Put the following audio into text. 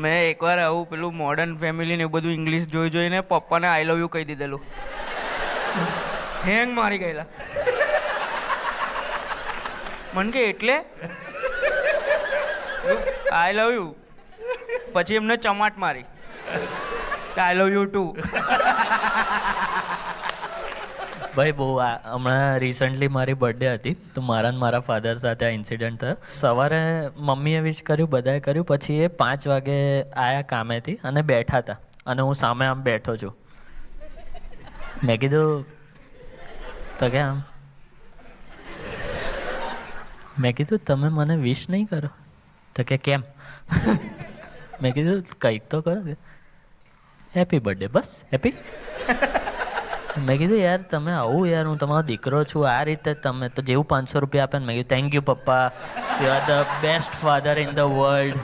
મેં એકવાર આવું પેલું મોડર્ન ફેમિલી ને એવું બધું ઇંગ્લિશ જોઈને પપ્પાને આઈ લવ યુ કહી દીધેલું. હેંગ મારી ગયેલા. મને કે એટલે આઈ લવ યુ, પછી એમને ચમાટ મારી આઈ લવ યુ ટુ. ભાઈ બહુ હમણાં રિસન્ટલી મારી બર્થડે હતી તો મારા ને મારા ફાધર સાથે આ ઇન્સિડન્ટ થયો. સવારે મમ્મીએ વિશ કર્યું, બધાએ કર્યું, પછી એ 5 વાગે આવ્યા કામેથી અને બેઠા હતા અને હું સામે આમ બેઠો છું. મેં કીધું તો કે આમ મેં કીધું તમે મને વિશ નહીં કરો તો કે કેમ? મેં કીધું કંઈક તો કરો કે હેપી બર્થડે, બસ હેપી. મેં કીધું યાર તમે આવું યાર, હું તમારો દીકરો છું, આ રીતે તમે તો જેવું 500 રૂપિયા આપે ને. મેં કીધું થેન્ક યુ પપ્પા, you are the best father in the world.